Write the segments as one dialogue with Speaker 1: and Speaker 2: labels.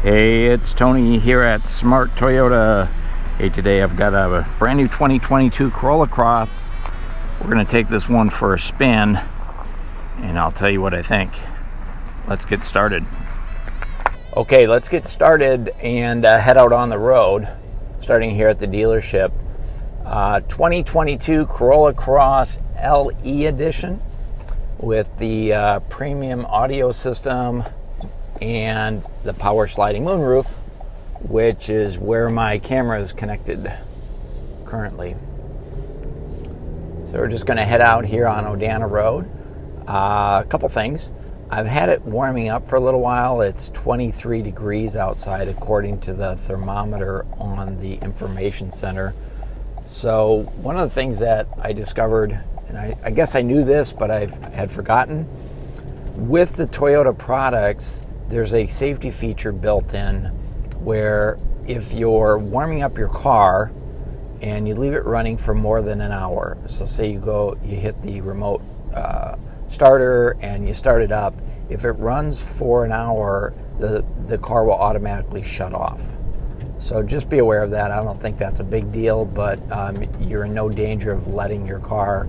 Speaker 1: Hey, it's Tony here at Smart Toyota. Hey, today I've got a brand new 2022 Corolla Cross. We're going to take this one for a spin, and I'll tell you what I think. Let's get started. Okay, let's get started and head out on the road, starting here at the dealership. 2022 Corolla Cross LE Edition with the premium audio system and the power sliding moonroof, which is where my camera is connected currently. So we're just going to head out here on Odana Road. A couple things. I've had it warming up for a little while. It's 23 degrees outside according to the thermometer on the information center. So one of the things that I discovered, and I guess I knew this, but I had forgotten, with the Toyota products, there's a safety feature built in where if you're warming up your car and you leave it running for more than an hour, so say you hit the remote starter and you start it up, if it runs for an hour, the car will automatically shut off. So just be aware of that. I don't think that's a big deal, but you're in no danger of letting your car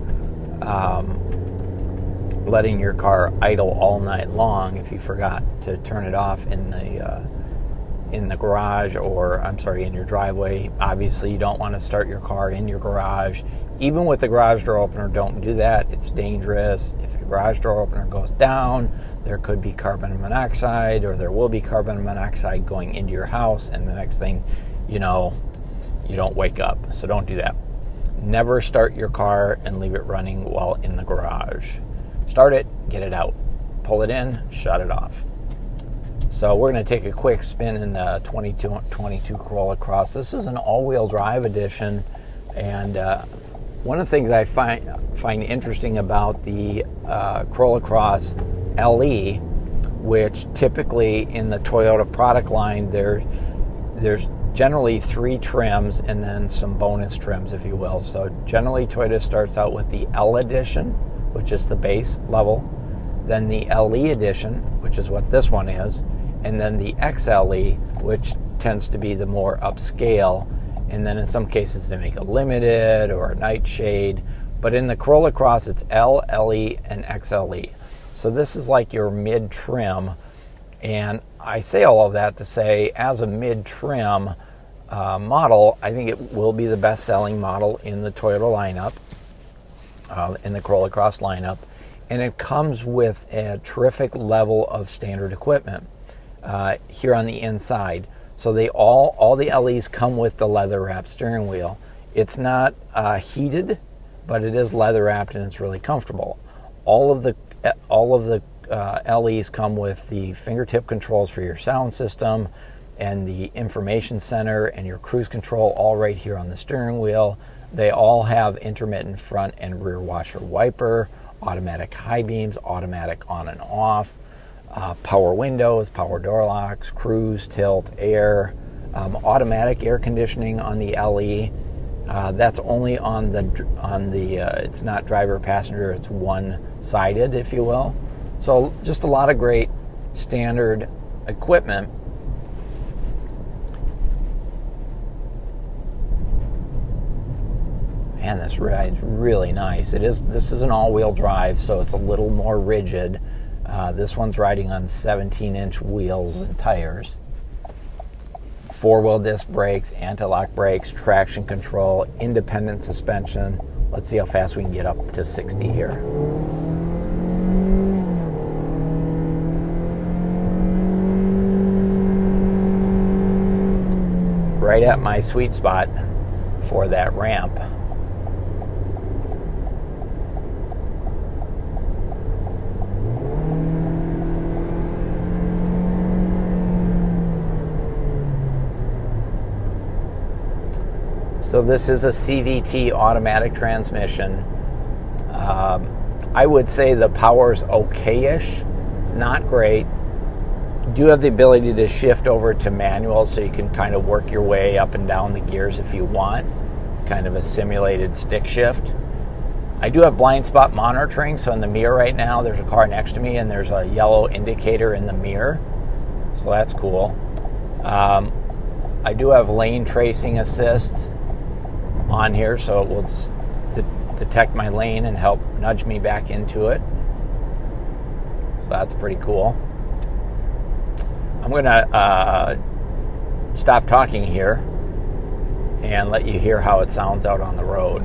Speaker 1: idle all night long if you forgot to turn it off in the garage, or in your driveway. Obviously, you don't want to start your car in your garage. Even with the garage door opener, don't do that. It's dangerous. If your garage door opener goes down, there could be carbon monoxide, or there will be carbon monoxide going into your house, and the next thing you know, you don't wake up. So don't do that. Never start your car and leave it running while in the garage. Start it, get it out. Pull it in, shut it off. So we're going to take a quick spin in the 2022 Corolla Cross. This is an all-wheel drive edition, and one of the things I find interesting about the Corolla Cross LE, which typically in the Toyota product line, there's generally 3 trims and then some bonus trims, if you will. So generally Toyota starts out with the L Edition, which is the base level, then the LE Edition, which is what this one is, and then the XLE, which tends to be the more upscale, and then in some cases they make a limited or a nightshade. But in the Corolla Cross, it's L, LE, and XLE. So this is like your mid-trim, and I say all of that to say, as a mid-trim model, I think it will be the best-selling model in the Toyota lineup, in the Corolla Cross lineup, and it comes with a terrific level of standard equipment here on the inside. So all the LEs come with the leather-wrapped steering wheel. It's not heated, but it is leather-wrapped and it's really comfortable. All of the LEs come with the fingertip controls for your sound system and the information center and your cruise control, all right here on the steering wheel. They all have intermittent front and rear washer wiper, automatic high beams, automatic on and off, power windows, power door locks, cruise, tilt, air, automatic air conditioning on the LE. That's only on the it's not driver passenger, it's one-sided, if you will. So just a lot of great standard equipment. Man, this ride's really nice. This is an all-wheel drive, so it's a little more rigid. This one's riding on 17-inch wheels and tires. 4-wheel disc brakes, anti-lock brakes, traction control, independent suspension. Let's see how fast we can get up to 60 here. Right at my sweet spot for that ramp. So this is a CVT automatic transmission. I would say the power's okay-ish. It's not great. You do have the ability to shift over to manual, so you can kind of work your way up and down the gears if you want. Kind of a simulated stick shift. I do have blind spot monitoring, so in the mirror right now, there's a car next to me and there's a yellow indicator in the mirror. So that's cool. I do have lane tracing assist on here, so it will detect my lane and help nudge me back into it. So that's pretty cool. I'm going to stop talking here and let you hear how it sounds out on the road.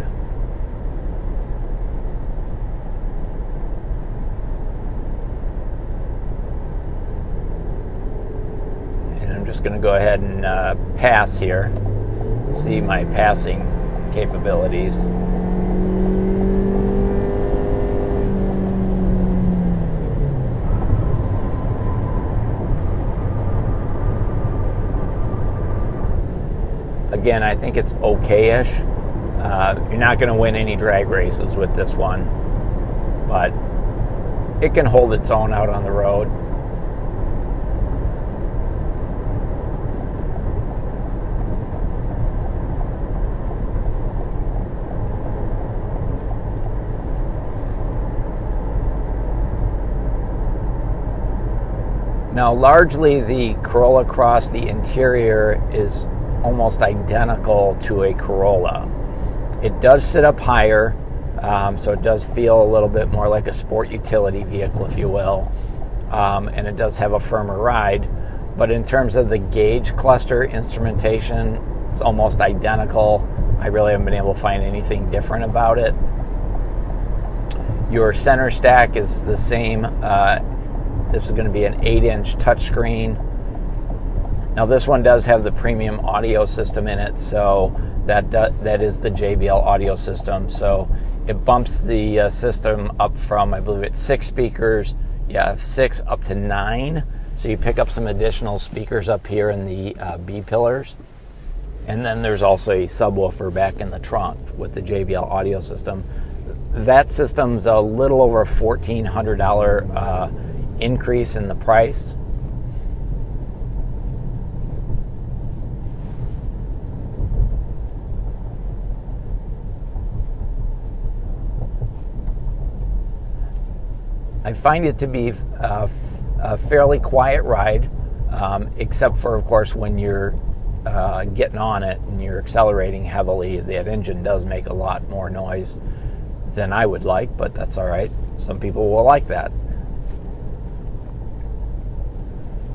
Speaker 1: And I'm just going to go ahead and pass here. See my passing capabilities. Again, I think it's okay-ish. You're not going to win any drag races with this one, but it can hold its own out on the road. Now, largely the Corolla Cross, the interior is almost identical to a Corolla. It does sit up higher, so it does feel a little bit more like a sport utility vehicle, if you will, and it does have a firmer ride. But in terms of the gauge cluster instrumentation, it's almost identical. I really haven't been able to find anything different about it. Your center stack is the same. This is going to be an 8-inch touchscreen. Now this one does have the premium audio system in it, so that is the JBL audio system. So it bumps the system up from, I believe it's 6 speakers, 6 up to 9. So you pick up some additional speakers up here in the B pillars. And then there's also a subwoofer back in the trunk with the JBL audio system. That system's a little over a $1,400 increase in the price. I find it to be a fairly quiet ride, except for, of course, when you're getting on it and you're accelerating heavily. That engine does make a lot more noise than I would like, but that's all right. Some people will like that.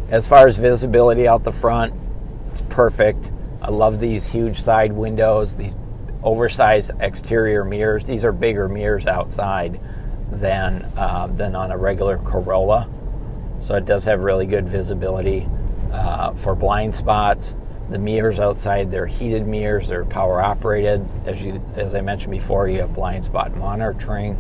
Speaker 1: As far as visibility out the front, it's perfect. I love these huge side windows, these oversized exterior mirrors. These are bigger mirrors outside than on a regular Corolla. So it does have really good visibility for blind spots. The mirrors outside, they're heated mirrors, they're power operated. As I mentioned before, you have blind spot monitoring.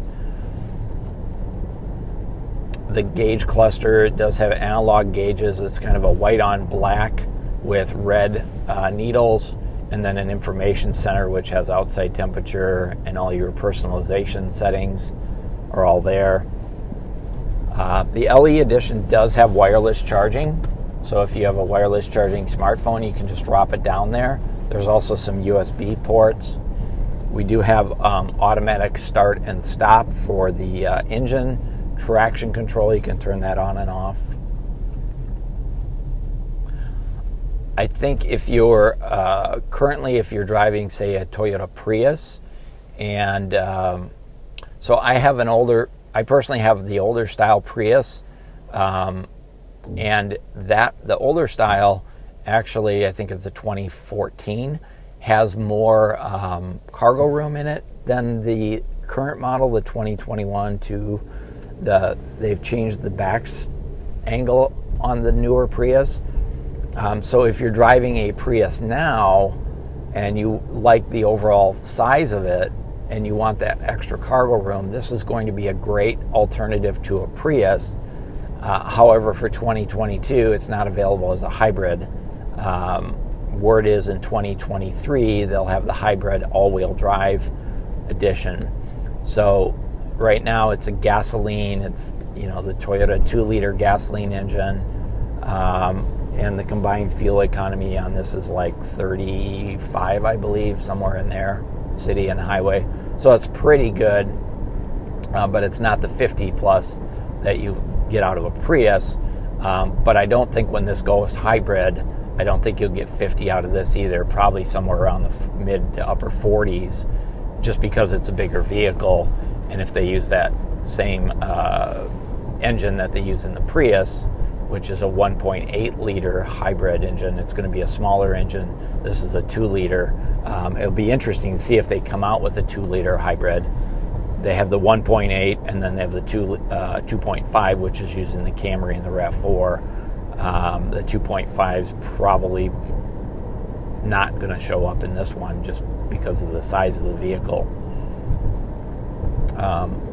Speaker 1: The gauge cluster, it does have analog gauges. It's kind of a white on black with red needles, and then an information center which has outside temperature and all your personalization settings are all there. The LE edition does have wireless charging, so if you have a wireless charging smartphone, you can just drop it down there. There's also some USB ports. We do have automatic start and stop for the engine. Traction control, you can turn that on and off. I think if you're currently, if you're driving, say, a Toyota Prius, and so I personally have the older style Prius, and the older style, actually, I think it's a 2014, has more cargo room in it than the current model, the 2021 they've changed the back angle on the newer Prius. So if you're driving a Prius now and you like the overall size of it and you want that extra cargo room, this is going to be a great alternative to a Prius. However, for 2022, it's not available as a hybrid. Word is in 2023, they'll have the hybrid all-wheel drive edition. So right now it's a gasoline, it's the Toyota 2-liter gasoline engine, and the combined fuel economy on this is like 35, I believe, somewhere in there, city and highway. So it's pretty good, but it's not the 50 plus that you get out of a Prius. But I don't think when this goes hybrid, I don't think you'll get 50 out of this either. Probably somewhere around the mid to upper 40s, just because it's a bigger vehicle. And if they use that same engine that they use in the Prius, which is a 1.8 liter hybrid engine, it's going to be a smaller engine. This is a 2 liter. It'll be interesting to see if they come out with a 2 liter hybrid. They have the 1.8, and then they have the 2.5, which is used in the Camry and the RAV4. The 2.5 is probably not going to show up in this one just because of the size of the vehicle.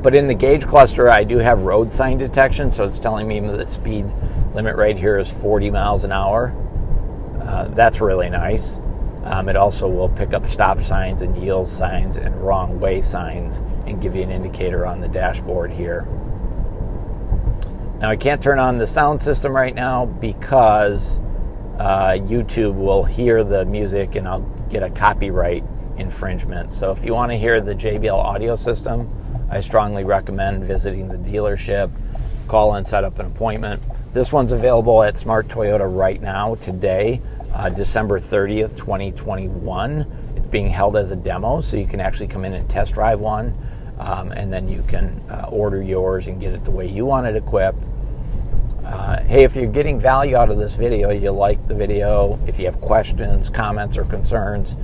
Speaker 1: But in the gauge cluster, I do have road sign detection, so it's telling me the speed limit right here is 40 miles an hour. That's really nice. It also will pick up stop signs and yield signs and wrong way signs and give you an indicator on the dashboard here. Now, I can't turn on the sound system right now because YouTube will hear the music and I'll get a copyright infringement. So if you want to hear the JBL audio system, I strongly recommend visiting the dealership, call and set up an appointment. This one's available at Smart Toyota right now, today, December 30th, 2021. It's being held as a demo, so you can actually come in and test drive one, and then you can order yours and get it the way you want it equipped. Hey, if you're getting value out of this video, you like the video, if you have questions, comments, or concerns,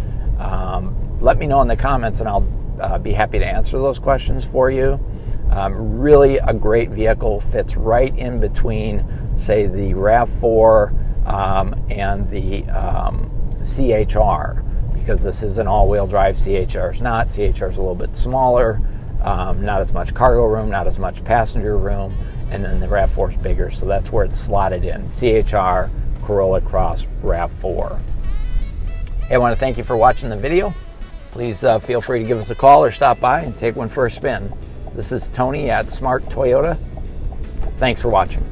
Speaker 1: let me know in the comments and I'll be happy to answer those questions for you. Really a great vehicle, fits right in between, say, the RAV4 and the CHR, because this is an all-wheel drive. CHR is not. CHR is a little bit smaller, not as much cargo room, not as much passenger room, and then the RAV4 is bigger, so that's where it's slotted in. CHR, Corolla Cross, RAV4. Hey, I want to thank you for watching the video. Please feel free to give us a call or stop by and take one for a spin. This is Tony at Smart Toyota. Thanks for watching.